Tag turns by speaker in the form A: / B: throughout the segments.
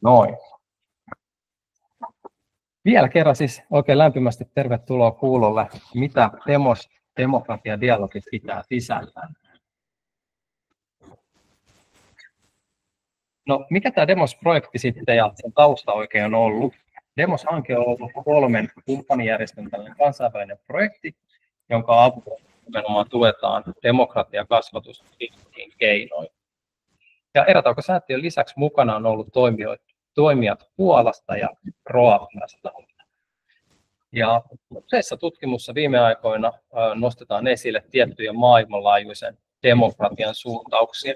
A: Noin. Vielä kerran siis oikein lämpimästi tervetuloa kuulolle, mitä Demos-demokratiadialogi pitää sisällään. No, mikä tämä Demos-projekti sitten ja sen tausta oikein on ollut? Demos-hanke on ollut 3 kumppanijärjestön tällainen kansainvälinen projekti, jonka avulla nimenomaan tuetaan demokratiakasvatusta keinoin. Ja Erätauko-säätiön lisäksi mukana on ollut toimijat Puolasta ja Kroatiasta. Ja useissa tutkimuksissa viime aikoina nostetaan esille tiettyjä maailmanlaajuisen demokratian suuntauksia.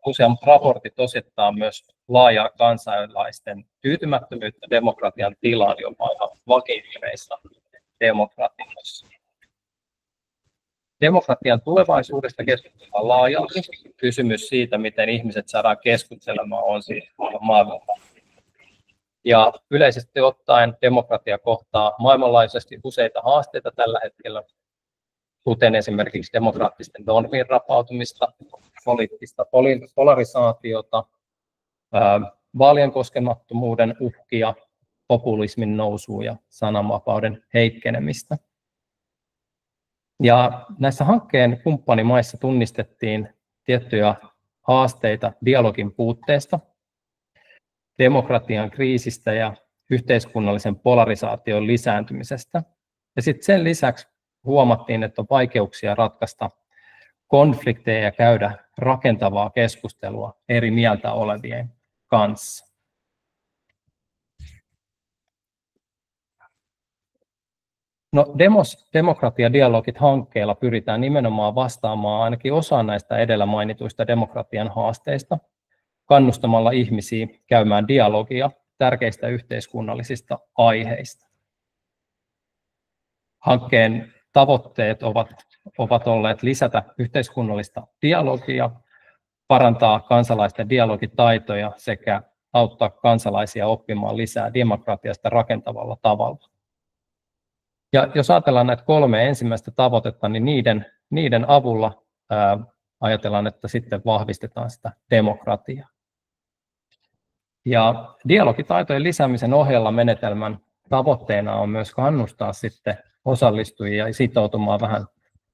A: Useammat raportit osoittavat myös laajaa kansalaisten tyytymättömyyttä demokratian tilaan jopa ihan vakiintuneissa demokratioissa. Demokratian tulevaisuudesta keskustellaan laajalti. Kysymys siitä, miten ihmiset saadaan keskustelemaan, on siis maailmalla. Ja yleisesti ottaen demokratia kohtaa maailmanlaajuisesti useita haasteita tällä hetkellä, kuten esimerkiksi demokraattisten normien rapautumista, poliittista polarisaatiota, vaalien koskemattomuuden uhkia, populismin nousua ja sananvapauden heikkenemistä. Ja näissä hankkeen kumppanimaissa tunnistettiin tiettyjä haasteita dialogin puutteesta, demokratian kriisistä ja yhteiskunnallisen polarisaation lisääntymisestä. Ja sitten sen lisäksi huomattiin, että on vaikeuksia ratkaista konflikteja ja käydä rakentavaa keskustelua eri mieltä olevien kanssa. No, demokratiadialogit hankkeella pyritään nimenomaan vastaamaan ainakin osaan näistä edellä mainituista demokratian haasteista, kannustamalla ihmisiä käymään dialogia tärkeistä yhteiskunnallisista aiheista. Hankkeen tavoitteet ovat olleet lisätä yhteiskunnallista dialogia, parantaa kansalaisten dialogitaitoja sekä auttaa kansalaisia oppimaan lisää demokratiasta rakentavalla tavalla. Ja jos ajatellaan näitä 3 ensimmäistä tavoitetta, niin niiden avulla ajatellaan, että sitten vahvistetaan sitä demokratiaa. Ja dialogitaitojen lisäämisen ohella menetelmän tavoitteena on myös kannustaa sitten osallistujia sitoutumaan vähän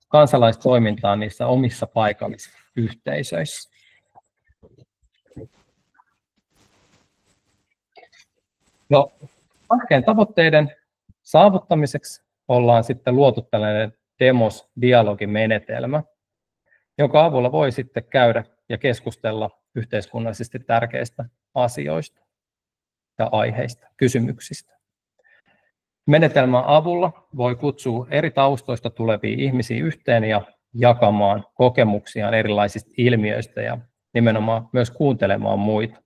A: kansalaistoimintaan niissä omissa paikallisyhteisöissä. No, hankkeen tavoitteiden saavuttamiseksi ollaan sitten luotu tällainen Demos-dialogimenetelmä, jonka avulla voi sitten käydä ja keskustella yhteiskunnallisesti tärkeistä asioista ja aiheista, kysymyksistä. Menetelmän avulla voi kutsua eri taustoista tulevia ihmisiä yhteen ja jakamaan kokemuksiaan erilaisista ilmiöistä ja nimenomaan myös kuuntelemaan muita.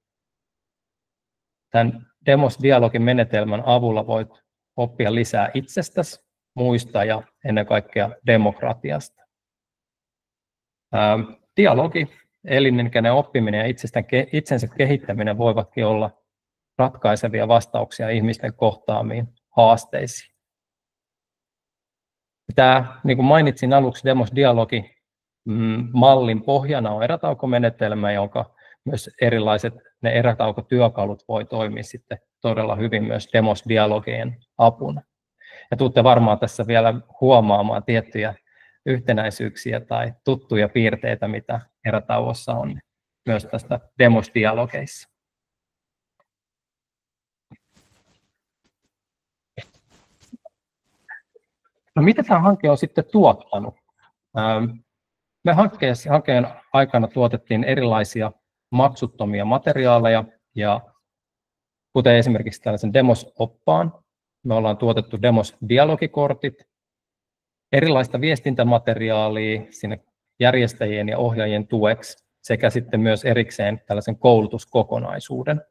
A: Tämän Demos-dialogimenetelmän avulla voit oppia lisää itsestäsi, muista ja ennen kaikkea demokratiasta. Dialogi, elinikäinen oppiminen ja itsensä kehittäminen voivatkin olla ratkaisevia vastauksia ihmisten kohtaamiin haasteisiin. Tämä, niin kuin mainitsin aluksi, Demos-dialogi-mallin pohjana on erätaukomenetelmä, jonka myös erilaiset erätaukotyökalut voi toimia sitten todella hyvin myös Demos-dialogien apuna. Ja tulette varmaan tässä vielä huomaamaan tiettyjä yhtenäisyyksiä tai tuttuja piirteitä, mitä erätauossa on myös tästä Demos-dialogeissa. No, mitä tämä hanke on sitten tuottanut? Me hankkeen aikana tuotettiin erilaisia maksuttomia materiaaleja, ja kuten esimerkiksi tällaisen Demos-oppaan, me ollaan tuotettu Demos-dialogikortit, erilaista viestintämateriaalia sinne järjestäjien ja ohjaajien tueksi sekä sitten myös erikseen tällaisen koulutuskokonaisuuden.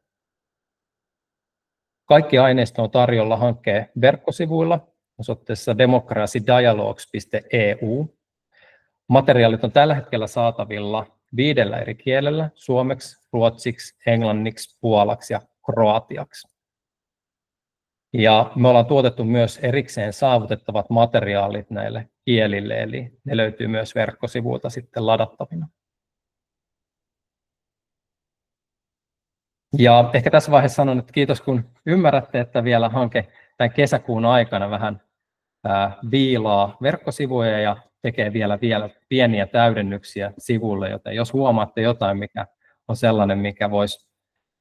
A: Kaikki aineisto on tarjolla hankkeen verkkosivuilla osoitteessa democracydialogues.eu. Materiaalit on tällä hetkellä saatavilla 5 eri kielellä: suomeksi, ruotsiksi, englanniksi, puolaksi ja kroatiaksi. Ja me ollaan tuotettu myös erikseen saavutettavat materiaalit näille kielille, eli ne löytyy myös verkkosivuilta sitten ladattavina. Ja ehkä tässä vaiheessa sanon, että kiitos kun ymmärrätte, että vielä hanke tämän kesäkuun aikana vähän viilaa verkkosivuja ja tekee vielä pieniä täydennyksiä sivuille, joten jos huomaatte jotain, mikä on sellainen, mikä voisi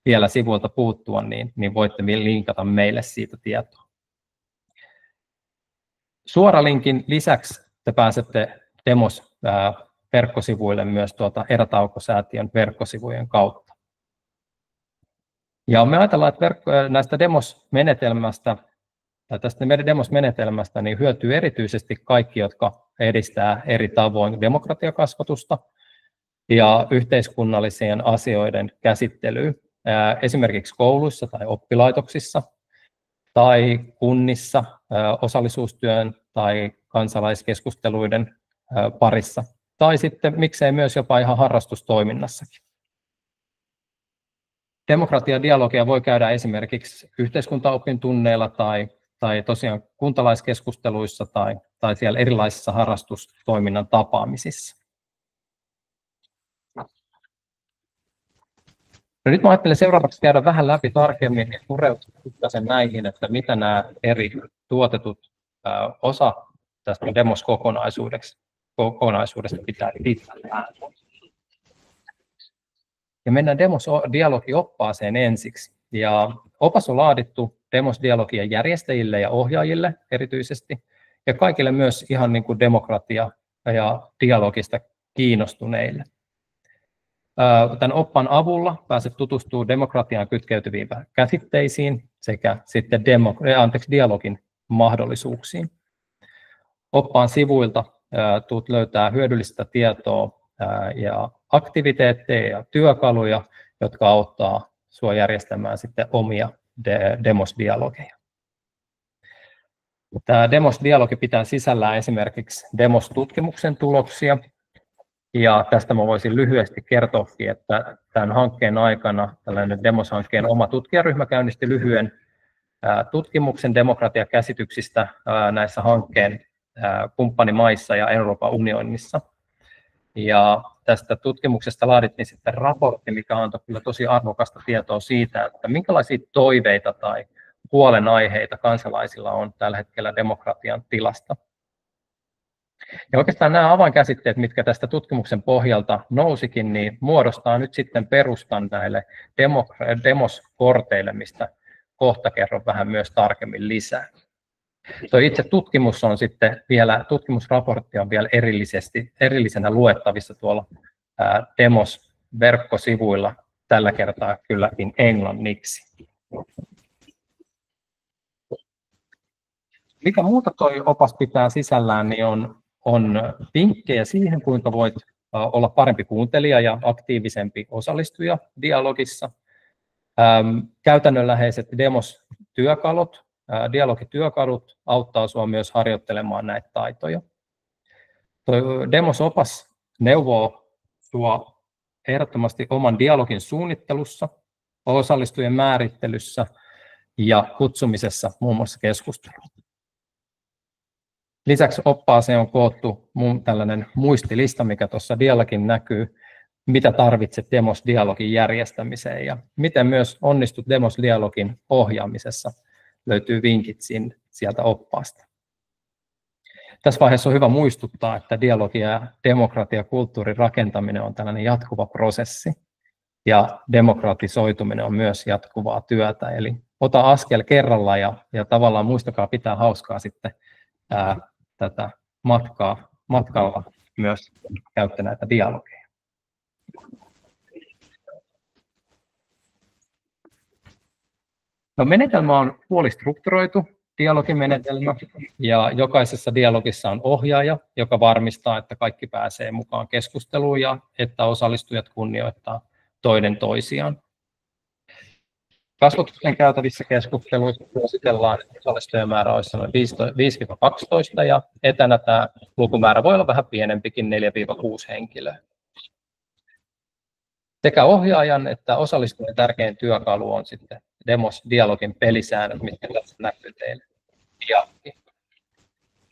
A: vielä sivuilta puuttua, niin voitte linkata meille siitä tietoa. Suoralinkin lisäksi te pääsette Demos verkkosivuille myös tuolta Erätauko-säätiön verkkosivujen kautta. Ja me ajatellaan, että näistä Demos-menetelmästä, tästä meidän Demos-menetelmästä niin hyötyy erityisesti kaikki, jotka edistää eri tavoin demokratiakasvatusta ja yhteiskunnallisien asioiden käsittelyä, esimerkiksi kouluissa tai oppilaitoksissa tai kunnissa osallisuustyön tai kansalaiskeskusteluiden parissa, tai sitten miksei myös jopa ihan harrastustoiminnassakin. Demokratiadialogia voi käydä esimerkiksi yhteiskuntaopintunneilla tai tosiaan kuntalaiskeskusteluissa tai siellä erilaisissa harrastustoiminnan tapaamisissa. No nyt mä ajattelin seuraavaksi käydä vähän läpi tarkemmin ja pureutua näihin, että mitä nämä eri tuotetut osa tästä Demos-kokonaisuudesta pitää sisällään. Ja mennään Demos-dialogioppaaseen ensiksi. Ja opas on laadittu Demos-dialogien järjestäjille ja ohjaajille erityisesti, ja kaikille myös ihan niin kuin demokratia- ja dialogista kiinnostuneille. Tämän oppaan avulla pääset tutustumaan demokratiaan kytkeytyviin käsitteisiin sekä sitten dialogin mahdollisuuksiin. Oppaan sivuilta tulet löytää hyödyllistä tietoa ja aktiviteetteja ja työkaluja, jotka auttaa sinua järjestämään sitten omia Demos-dialogeja. Tämä Demos-dialogi pitää sisällään esimerkiksi Demos-tutkimuksen tuloksia. Ja tästä mä voisin lyhyesti kertoakin, että tämän hankkeen aikana tällainen Demos-hankkeen oma tutkijaryhmä käynnisti lyhyen tutkimuksen demokratiakäsityksistä näissä hankkeen kumppanimaissa ja Euroopan unionissa. Ja tästä tutkimuksesta laadittiin sitten raportti, mikä antoi kyllä tosi arvokasta tietoa siitä, että minkälaisia toiveita tai huolenaiheita kansalaisilla on tällä hetkellä demokratian tilasta. Ja oikeastaan nämä avainkäsitteet, mitkä tästä tutkimuksen pohjalta nousikin, niin muodostaa nyt sitten perustan näille Demos-korteille, mistä kohta kerron vähän myös tarkemmin lisää. Tuo itse tutkimus on sitten vielä, tutkimusraportti on vielä erillisenä luettavissa tuolla Demos-verkkosivuilla, tällä kertaa kylläkin englanniksi. Mikä muuta tuo opas pitää sisällään, niin on vinkkejä siihen, kuinka voit olla parempi kuuntelija ja aktiivisempi osallistuja dialogissa. Käytännönläheiset Demos-työkalut, dialogityökalut auttaa sinua myös harjoittelemaan näitä taitoja. Demos-opas neuvoo sinua ehdottomasti oman dialogin suunnittelussa, osallistujien määrittelyssä ja kutsumisessa muun muassa keskusteluun. Lisäksi oppaaseen on koottu tällainen muistilista, mikä tuossa dialogin näkyy, mitä tarvitset Demos-dialogin järjestämiseen ja miten myös onnistut Demos-dialogin ohjaamisessa. Löytyy vinkit sieltä oppaasta. Tässä vaiheessa on hyvä muistuttaa, että dialogia ja demokratiakulttuurin rakentaminen on tällainen jatkuva prosessi ja demokratisoituminen on myös jatkuvaa työtä. Eli ota askel kerralla ja tavallaan muistakaa pitää hauskaa sitten tätä matkalla myös käytte näitä dialogeja. No, menetelmä on puolistrukturoitu dialogimenetelmä ja jokaisessa dialogissa on ohjaaja, joka varmistaa, että kaikki pääsee mukaan keskusteluun ja että osallistujat kunnioittaa toinen toisiaan. Kasvotusten käytävissä keskusteluissa suositellaan, että osallistujamäärä olisi noin 5-12 ja etänä tämä lukumäärä voi olla vähän pienempikin, 4-6 henkilöä. Sekä ohjaajan että osallistujan tärkein työkalu on sitten Demos-dialogin pelisäännöt, mitkä tässä näkyy teille.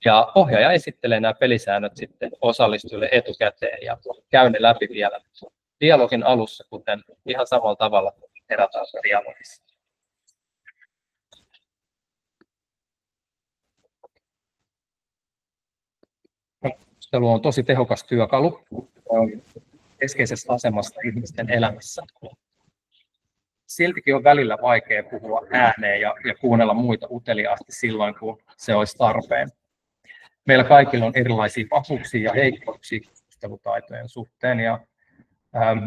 A: Ja ohjaaja esittelee nämä pelisäännöt sitten osallistujille etukäteen ja käy ne läpi vielä dialogin alussa, kuten ihan samalla tavalla erätaustadialogissa. Keskustelu on tosi tehokas työkalu, on keskeisessä asemassa ihmisten elämässä. Siltikin on välillä vaikea puhua ääneen ja kuunnella muita uteliaasti silloin, kun se olisi tarpeen. Meillä kaikilla on erilaisia vahvuuksia ja heikkouksia keskustelutaitojen suhteen, ja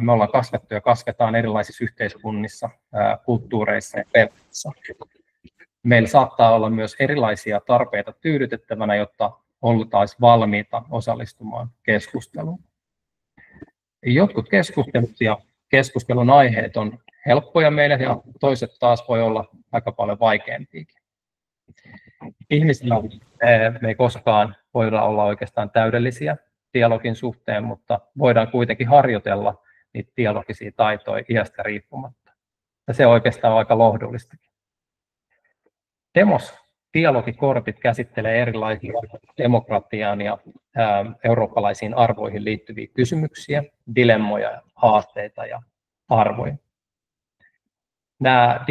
A: me ollaan kasvettu ja kasvetaan erilaisissa yhteiskunnissa, kulttuureissa ja perheissä. Meillä saattaa olla myös erilaisia tarpeita tyydytettävänä, jotta oltaisiin valmiita osallistumaan keskusteluun. Jotkut keskustelut ja keskustelun aiheet on helppoja meille ja toiset taas voi olla aika paljon vaikeampiakin. Ihmisillä me ei koskaan voida olla oikeastaan täydellisiä dialogin suhteen, mutta voidaan kuitenkin harjoitella niitä dialogisia taitoja iästä riippumatta. Ja se oikeastaan on aika lohdullista. Demos-dialogikortit käsittelee erilaisia demokratiaan ja eurooppalaisiin arvoihin liittyviä kysymyksiä, dilemmoja, haasteita ja arvoja. Nämä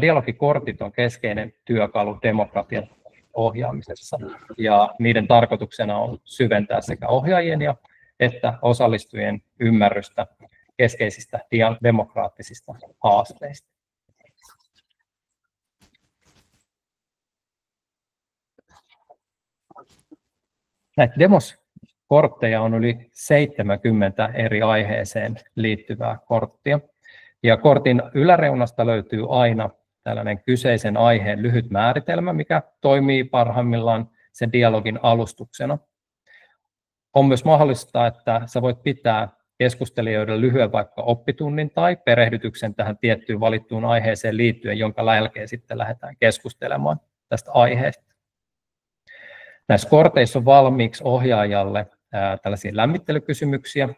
A: dialogikortit on keskeinen työkalu demokratian ohjaamisessa, ja niiden tarkoituksena on syventää sekä ohjaajien että osallistujien ymmärrystä keskeisistä demokraattisista haasteista. Näitä demos-kortteja on yli 70 eri aiheeseen liittyvää korttia. Ja kortin yläreunasta löytyy aina tällainen kyseisen aiheen lyhyt määritelmä, mikä toimii parhaimmillaan sen dialogin alustuksena. On myös mahdollista, että sä voit pitää keskustelijoiden lyhyen vaikka oppitunnin tai perehdytyksen tähän tiettyyn valittuun aiheeseen liittyen, jonka jälkeen sitten lähdetään keskustelemaan tästä aiheesta. Näissä korteissa on valmiiksi ohjaajalle tällaisia lämmittelykysymyksiä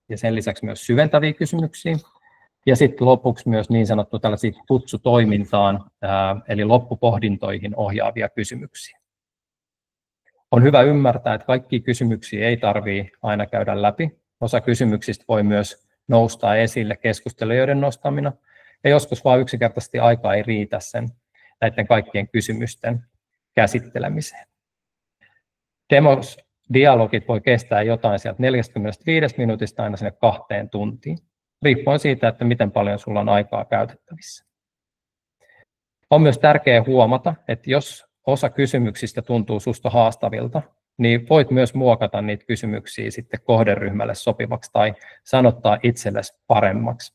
A: ja sen lisäksi myös syventäviä kysymyksiä. Ja sitten lopuksi myös niin sanottu tällaisia kutsutoimintaan, eli loppupohdintoihin ohjaavia kysymyksiä. On hyvä ymmärtää, että kaikkia kysymyksiä ei tarvitse aina käydä läpi. Osa kysymyksistä voi myös nousta esille keskustelijoiden nostamina, ja joskus vaan yksinkertaisesti aika ei riitä näiden kaikkien kysymysten käsittelemiseen. Demos-dialogit voi kestää jotain sieltä 45 minuutista aina sinne 2 tuntiin. Riippuen siitä, että miten paljon sulla on aikaa käytettävissä. On myös tärkeää huomata, että jos osa kysymyksistä tuntuu susta haastavilta, niin voit myös muokata niitä kysymyksiä sitten kohderyhmälle sopivaksi tai sanottaa itsellesi paremmaksi,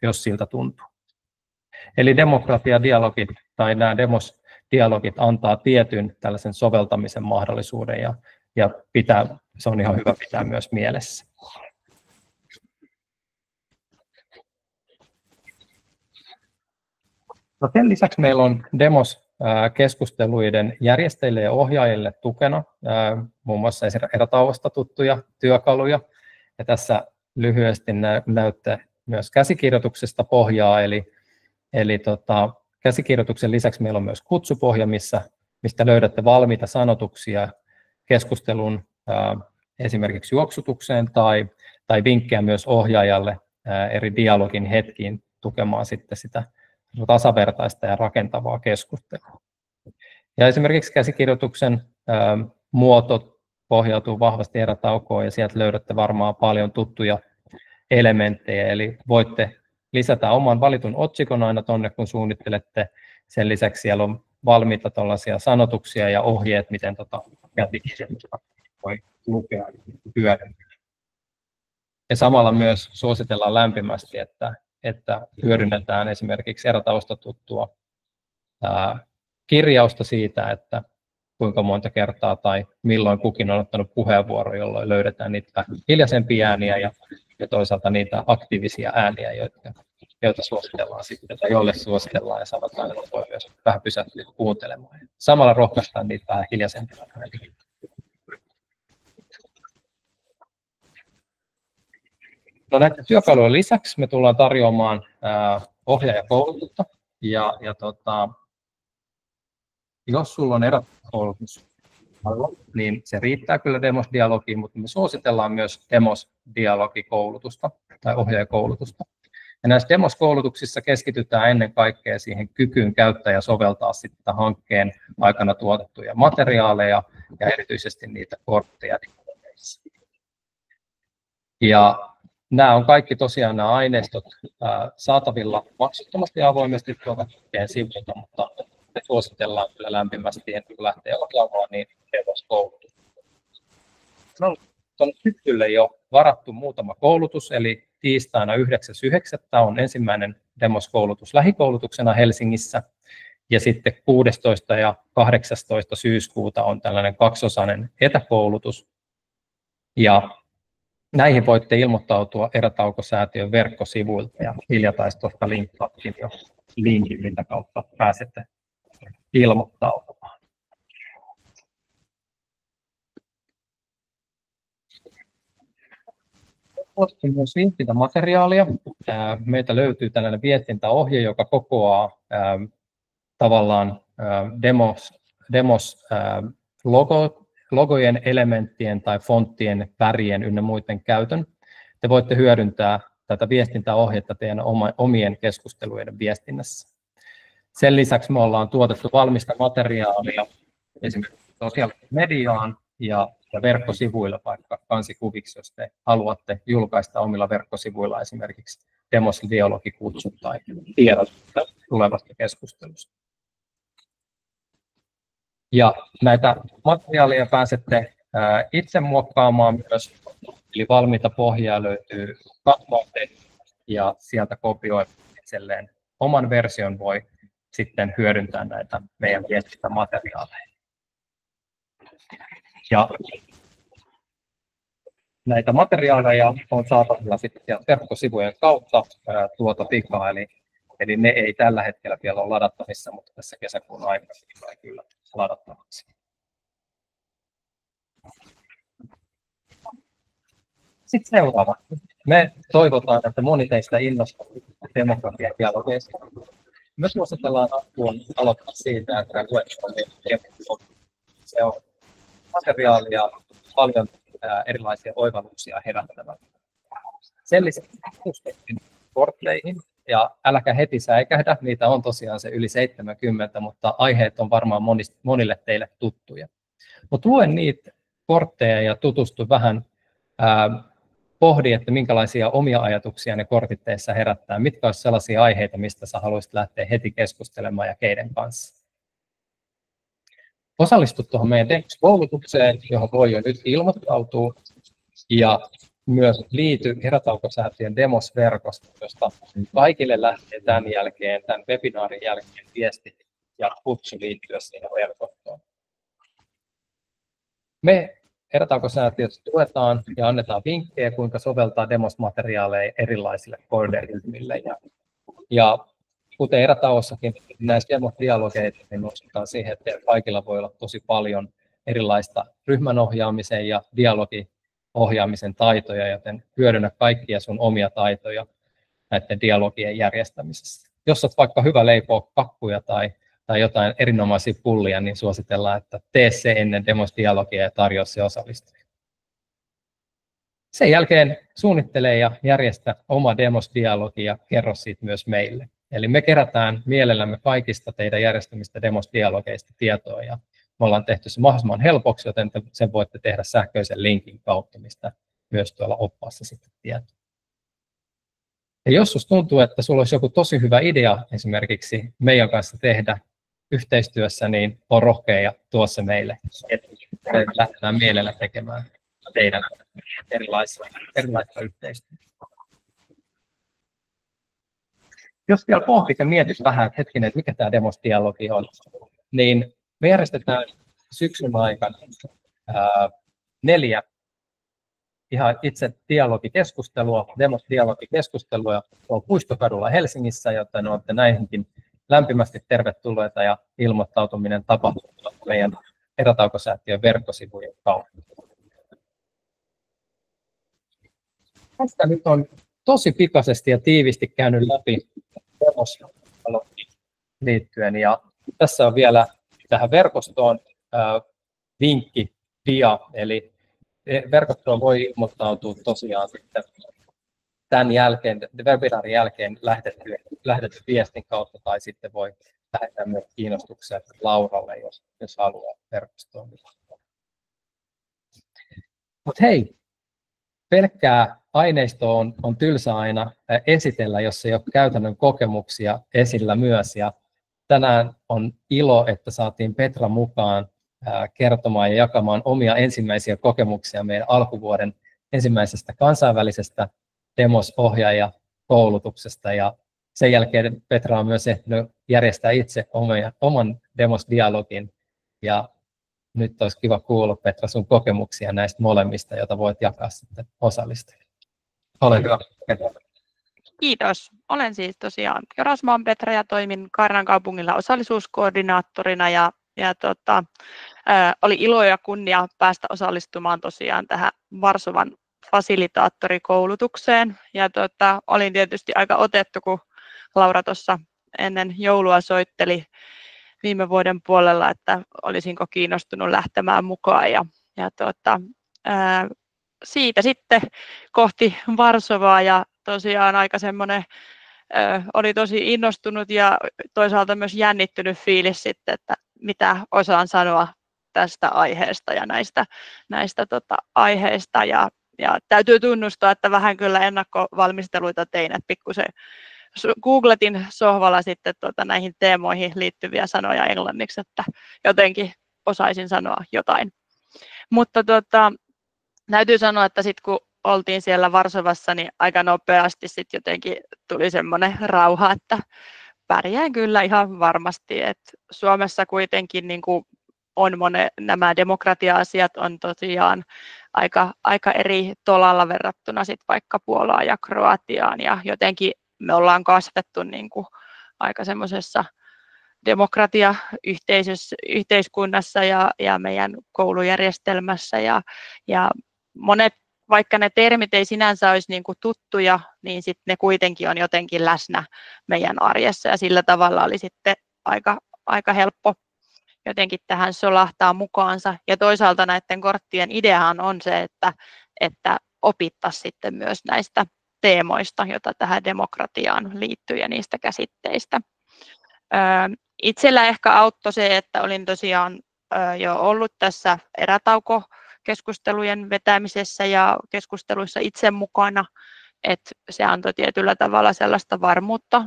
A: jos siltä tuntuu. Eli demokratiadialogit tai nämä demos-dialogit antaa tietyn tällaisen soveltamisen mahdollisuuden ja se on ihan hyvä pitää myös mielessä. No, sen lisäksi meillä on demos-keskusteluiden järjestäjille ja ohjaajille tukena muun muassa erätauosta tuttuja työkaluja. Ja tässä lyhyesti näytte myös käsikirjoituksesta pohjaa, eli käsikirjoituksen lisäksi meillä on myös kutsupohja, mistä löydätte valmiita sanotuksia keskustelun esimerkiksi juoksutukseen tai vinkkejä myös ohjaajalle eri dialogin hetkiin tukemaan sitten sitä tasavertaista ja rakentavaa keskustelua. Ja esimerkiksi käsikirjoituksen muoto pohjautuu vahvasti erätaukoon ja sieltä löydätte varmaan paljon tuttuja elementtejä, eli voitte lisätä oman valitun otsikon aina tuonne, kun suunnittelette. Sen lisäksi siellä on valmiita tuollaisia sanotuksia ja ohjeet, miten käsikirjoitusta voi lukea ja hyödyntää. Ja samalla myös suositellaan lämpimästi, että hyödynnetään esimerkiksi erätauosta tuttua kirjausta siitä, että kuinka monta kertaa tai milloin kukin on ottanut puheenvuoro, jolloin löydetään niitä hiljaisempia ääniä ja toisaalta niitä aktiivisia ääniä, joita suositellaan sitten, tai joille suositellaan ja sanotaan, että voi myös vähän pysähtyä kuuntelemaan. Samalla rohkaistaan niitä vähän hiljaisempia ääniä. No, näiden työkalujen lisäksi me tullaan tarjoamaan ohjaajakoulutusta. Jos sulla on eräkoulutus, niin se riittää kyllä demos-dialogiin, mutta me suositellaan myös demos-dialogikoulutusta tai ohjaajakoulutusta. Ja näissä demoskoulutuksissa keskitytään ennen kaikkea siihen kykyyn käyttää ja soveltaa sitten hankkeen aikana tuotettuja materiaaleja ja erityisesti niitä kortteja. Ja nämä on kaikki tosiaan nämä aineistot saatavilla maksuttomasti ja avoimesti tuolta sivuilta, mutta me suositellaan kyllä lämpimästi ennen kuin lähtee ohjaamaan niin demoskoulutus. No, on syksylle jo varattu muutama koulutus, eli tiistaina 9.9. on ensimmäinen demoskoulutus lähikoulutuksena Helsingissä, ja sitten 16. ja 18. syyskuuta on tällainen kaksiosainen etäkoulutus, ja näihin voitte ilmoittautua Erätauko-säätiön verkkosivuilta, ja hiljattain tuosta linkkaattiin jo linkin, mitä kautta pääsette ilmoittautumaan. On myös viestintämateriaalia. Meiltä löytyy tällainen viestintäohje, joka kokoaa tavallaan logojen, elementtien tai fonttien, värien ynnä muiden käytön. Te voitte hyödyntää tätä viestintäohjetta teidän omien keskustelujen viestinnässä. Sen lisäksi me ollaan tuotettu valmista materiaalia esimerkiksi sosiaaliseen mediaan ja verkkosivuilla, vaikka kansikuviksi, jos te haluatte julkaista omilla verkkosivuilla esimerkiksi demosdialogikutsut tai tiedot tulevasta keskustelusta. Ja näitä materiaaleja pääsette itse muokkaamaan myös, eli valmiita pohjaa löytyy Canvalta ja sieltä kopioi itselleen oman version, voi sitten hyödyntää näitä meidän viestintämateriaaleja. Ja näitä materiaaleja on saatavilla sitten verkkosivujen kautta tuota pikaa, eli ne ei tällä hetkellä vielä ole ladattavissa, mutta tässä kesäkuun aikana tulee kyllä ladattavaksi. Sitten seuraava. Me toivotaan, että moni teistä innostuu demokratian dialogeista. Me suositellaan alkuun aloittaa siitä, että se on materiaalia paljon erilaisia oivalluksia herättävää. Sen lisäksi kortteihin, ja äläkä heti säikähdä, niitä on tosiaan se yli 70, mutta aiheet on varmaan monille teille tuttuja. Mutta luen niitä kortteja ja tutustu vähän, pohdi, että minkälaisia omia ajatuksia ne kortit teissä herättää, mitkä olisi sellaisia aiheita, mistä sä haluaisit lähteä heti keskustelemaan ja keiden kanssa. Osallistu tuohon meidän DEX-koulutukseen, johon voi jo nyt ilmoittautua, ja myös liity Erätauko-säätiön Demos-verkostoon, josta kaikille lähtee tämän webinaarin jälkeen viesti ja kutsu liittyä siihen verkostoon. Me Erätauko-säätiössä tuetaan ja annetaan vinkkejä, kuinka soveltaa demosmateriaaleja erilaisille kohderyhmille. Ja kuten Erätaussakin näissä demosdialogeissa, niin nostetaan siihen, että kaikilla voi olla tosi paljon erilaista ryhmänohjaamisen ja dialogiohjaamisen taitoja, joten hyödynnä kaikkia sun omia taitoja näiden dialogien järjestämisessä. Jos olet vaikka hyvä leipoa kakkuja tai jotain erinomaisia pullia, niin suositellaan, että tee se ennen demosdialogia ja tarjoa se osallistujille. Sen jälkeen suunnittele ja järjestä oma demosdialogi ja kerro siitä myös meille. Eli me kerätään mielellämme kaikista teidän järjestämistä demosdialogeista tietoa, ja me ollaan tehty se mahdollisimman helpoksi, joten sen voitte tehdä sähköisen linkin kautta, mistä myös tuolla oppaassa sitten tietoa. Ja jos sinusta tuntuu, että sinulla olisi joku tosi hyvä idea esimerkiksi meidän kanssa tehdä yhteistyössä, niin on rohkea ja tuo se meille, että lähdetään mielellä tekemään teidän erilaista yhteistyötä. Jos vielä pohdit ja mietit vähän, että hetkinen, että mikä tämä demosdialogi on, niin me järjestetään syksyn aikana 4 ihan itse dialogikeskustelua, demosdialogikeskustelua on Puistokadulla Helsingissä, joten olette näihinkin lämpimästi tervetulleita ja ilmoittautuminen tapahtuu meidän Erätauko-säätiön verkkosivujen kautta. Tästä nyt on tosi pikaisesti ja tiivisti käynyt läpi demosdialogiin liittyen, ja tässä on vielä tähän verkostoon vinkki dia, eli verkostoon voi ilmoittautua tosiaan sitten tämän jälkeen, webinaarin jälkeen lähetetty viestin kautta, tai sitten voi lähettää myös kiinnostuksia Lauralle, jos haluaa verkostoon. Mutta hei, pelkkää aineistoa on tylsä aina esitellä, jos ei ole käytännön kokemuksia esillä myös. Ja tänään on ilo, että saatiin Petra mukaan kertomaan ja jakamaan omia ensimmäisiä kokemuksia meidän alkuvuoden ensimmäisestä kansainvälisestä Demos-ohjaajakoulutuksesta. Ja sen jälkeen Petra on myös ehtinyt järjestää itse oman Demos-dialogin. Ja nyt olisi kiva kuulla, Petra, sun kokemuksia näistä molemmista, joita voit jakaa sitten osallistujille. Ole hyvä, Petra.
B: Kiitos. Olen siis tosiaan Jorasmaan Petra ja toimin Kaarinan kaupungilla osallisuuskoordinaattorina oli ilo ja kunnia päästä osallistumaan tosiaan tähän Varsovan fasilitaattorikoulutukseen. Ja olin tietysti aika otettu, kun Laura tuossa ennen joulua soitteli viime vuoden puolella, että olisinko kiinnostunut lähtemään mukaan. Siitä sitten kohti Varsovaa ja tosiaan aika semmoinen, oli tosi innostunut ja toisaalta myös jännittynyt fiilis sitten, että mitä osaan sanoa tästä aiheesta ja näistä aiheista. Ja täytyy tunnustaa, että vähän kyllä ennakkovalmisteluita tein, että pikkusen googletin sohvalla sitten näihin teemoihin liittyviä sanoja englanniksi, että jotenkin osaisin sanoa jotain. Mutta täytyy sanoa, että sitten kun oltiin siellä Varsovassa, niin aika nopeasti sitten jotenkin tuli semmoinen rauha, että pärjään kyllä ihan varmasti. Et Suomessa kuitenkin niin kuin nämä demokratia-asiat on tosiaan aika eri tolalla verrattuna sit vaikka Puolaan ja Kroatiaan. Ja jotenkin me ollaan kasvettu niin kuin aika semmoisessa demokratia-yhteiskunnassa ja meidän koulujärjestelmässä. Ja monet, vaikka ne termit ei sinänsä olisi niin kuin tuttuja, niin sitten ne kuitenkin on jotenkin läsnä meidän arjessa. Ja sillä tavalla oli sitten aika helppo jotenkin tähän solahtaa mukaansa. Ja toisaalta näiden korttien ideahan on se, että opittaisiin sitten myös näistä teemoista, joita tähän demokratiaan liittyy ja niistä käsitteistä. Itsellä ehkä auttoi se, että olin tosiaan jo ollut tässä erätaukokeskustelujen vetämisessä ja keskusteluissa itse mukana, että se antoi tietyllä tavalla sellaista varmuutta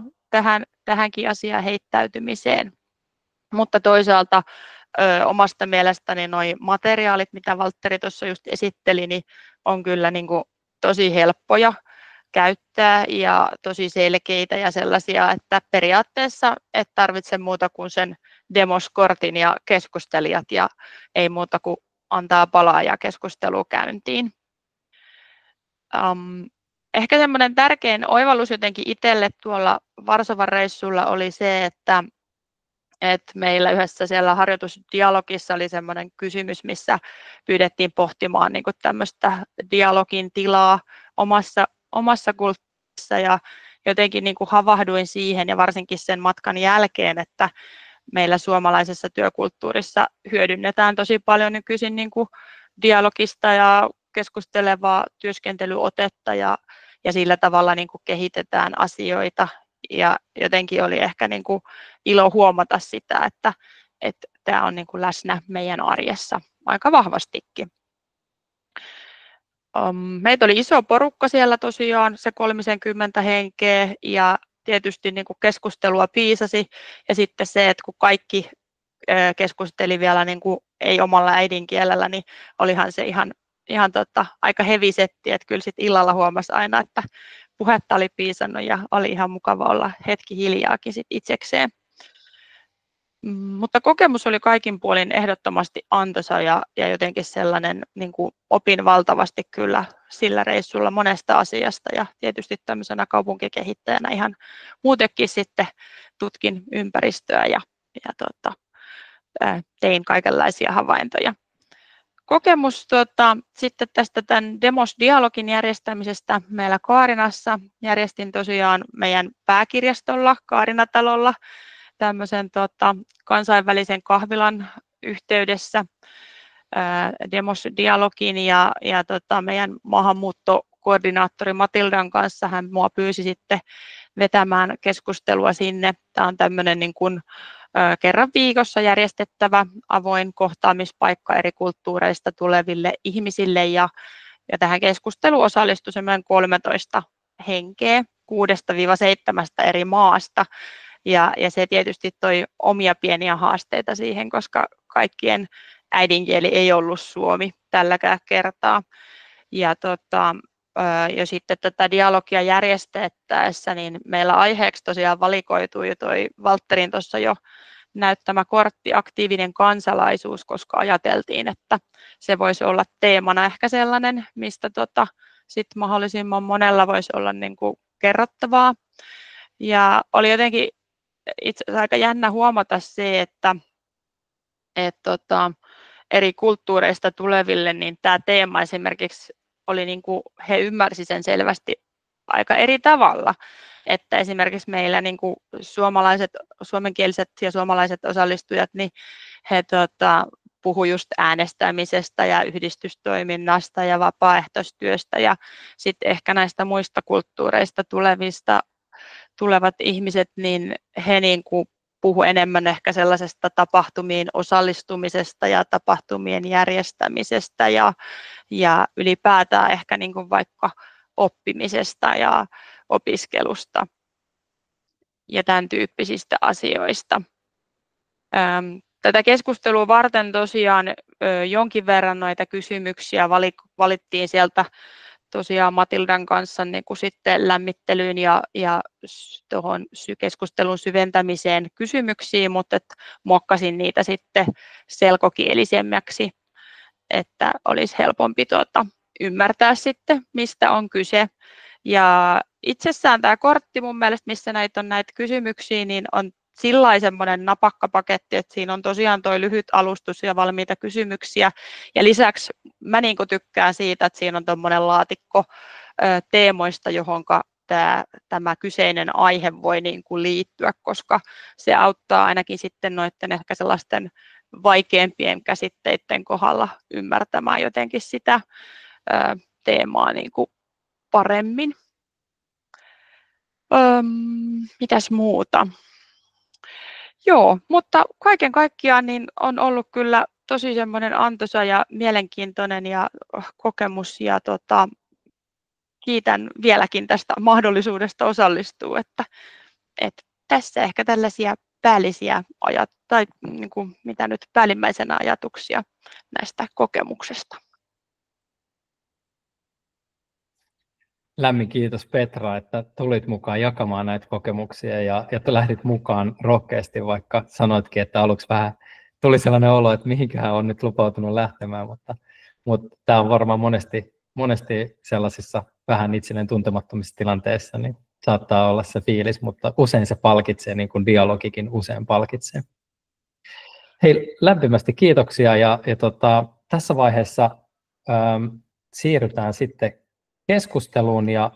B: tähänkin asiaan heittäytymiseen. Mutta toisaalta omasta mielestäni nuo materiaalit, mitä Valtteri tuossa just esitteli, niin on kyllä niin kuin tosi helppoja käyttää ja tosi selkeitä ja sellaisia, että periaatteessa et tarvitse muuta kuin sen demoskortin ja keskustelijat ja ei muuta kuin antaa palaa ja keskustelu käyntiin. Ehkä semmoinen tärkein oivallus jotenkin itselle tuolla Varsovan reissulla oli se, että meillä yhdessä siellä harjoitusdialogissa oli semmoinen kysymys, missä pyydettiin pohtimaan niin kuin tämmöistä dialogin tilaa omassa kulttuurissa ja jotenkin niin kuin havahduin siihen ja varsinkin sen matkan jälkeen, että meillä suomalaisessa työkulttuurissa hyödynnetään tosi paljon nykyisin niin kuin dialogista ja keskustelevaa työskentelyotetta ja sillä tavalla niin kuin kehitetään asioita. Ja jotenkin oli ehkä niin kuin ilo huomata sitä, että tämä on niin kuin läsnä meidän arjessa aika vahvastikin. Meitä oli iso porukka siellä tosiaan, se 30 henkeä ja tietysti niin kuin keskustelua piisasi ja sitten se, että kun kaikki keskusteli vielä niin kuin ei omalla äidinkielellä, niin olihan se ihan aika heavy setti, että kyllä sitten illalla huomasi aina, että puhetta oli piisannut ja oli ihan mukava olla hetki hiljaakin sit itsekseen. Mutta kokemus oli kaikin puolin ehdottomasti antoisa ja jotenkin sellainen, niin kuin opin valtavasti kyllä sillä reissulla monesta asiasta ja tietysti tämmöisenä kaupunkikehittäjänä ihan muutenkin sitten tutkin ympäristöä ja tein kaikenlaisia havaintoja. Kokemus sitten tästä tämän Demos-dialogin järjestämisestä meillä Kaarinassa. Järjestin tosiaan meidän pääkirjastolla Kaarinatalolla tämmöisen kansainvälisen kahvilan yhteydessä Demos-dialogin ja meidän maahanmuutto koordinaattori Matildan kanssa. Hän mua pyysi sitten vetämään keskustelua sinne. Tämä on tämmöinen niin kuin kerran viikossa järjestettävä avoin kohtaamispaikka eri kulttuureista tuleville ihmisille, ja tähän keskusteluun osallistui semmoinen 13 henkeä 6-7 eri maasta, ja se tietysti toi omia pieniä haasteita siihen, koska kaikkien äidinkieli ei ollut suomi tälläkään kertaa. Ja sitten tätä dialogia järjestettäessä, niin meillä aiheeksi tosiaan valikoitui jo toi Valtterin tuossa jo näyttämä kortti aktiivinen kansalaisuus, koska ajateltiin, että se voisi olla teemana ehkä sellainen, mistä sit mahdollisimman monella voisi olla niin kuin kerrottavaa. Ja oli jotenkin itse asiassa aika jännä huomata se, että eri kulttuureista tuleville, niin tämä teema esimerkiksi oli niin kuin he ymmärsivät sen selvästi aika eri tavalla. Että esimerkiksi meillä niin kuin suomenkieliset ja suomalaiset osallistujat, niin he puhuivat just äänestämisestä ja yhdistystoiminnasta ja vapaaehtoistyöstä, ja sitten ehkä näistä muista kulttuureista tulevat ihmiset, niin he niin kuin puhu enemmän ehkä sellaisesta tapahtumiin osallistumisesta ja tapahtumien järjestämisestä ja ylipäätään ehkä niin kuin vaikka oppimisesta ja opiskelusta ja tämän tyyppisistä asioista. Tätä keskustelua varten tosiaan jonkin verran noita kysymyksiä valittiin sieltä tosiaan Matildan kanssa niin kuin sitten lämmittelyyn ja tuohon keskustelun syventämiseen kysymyksiin, mutta muokkasin niitä sitten selkokielisemmäksi, että olisi helpompi ymmärtää sitten, mistä on kyse. Ja itsessään tämä kortti mun mielestä, missä näitä on näitä kysymyksiä, niin on sillä semmoinen napakka paketti, että siinä on tosiaan tuo lyhyt alustus ja valmiita kysymyksiä. Ja lisäksi mä niin kuin tykkään siitä, että siinä on tuommoinen laatikko teemoista, johonka tämä kyseinen aihe voi niin kuin liittyä, koska se auttaa ainakin sitten noiden ehkä sellaisten vaikeampien käsitteiden kohdalla ymmärtämään jotenkin sitä teemaa niin kuin paremmin. Mitäs muuta? Joo, mutta kaiken kaikkiaan niin on ollut kyllä tosi semmoinen antoisa ja mielenkiintoinen kokemus, ja kiitän vieläkin tästä mahdollisuudesta osallistua, että tässä ehkä tällaisia päällisiä tai niin kuin, mitä nyt päällimmäisenä ajatuksia näistä kokemuksesta.
A: Lämmin kiitos Petra, että tulit mukaan jakamaan näitä kokemuksia ja lähdit mukaan rohkeasti, vaikka sanoitkin, että aluksi vähän tuli sellainen olo, että mihinköhän on nyt lupautunut lähtemään, mutta tämä on varmaan monesti sellaisissa vähän itselleen tuntemattomissa tilanteissa, niin saattaa olla se fiilis, mutta usein se palkitsee, niin kuin dialogikin usein palkitsee. Hei, lämpimästi kiitoksia ja tässä vaiheessa siirrytään sitten keskusteluun, ja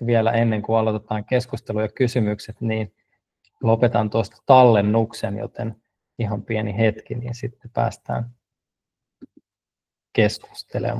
A: vielä ennen kuin aloitetaan keskustelu ja kysymykset, niin lopetan tuosta tallennuksen, joten ihan pieni hetki, niin sitten päästään keskustelemaan.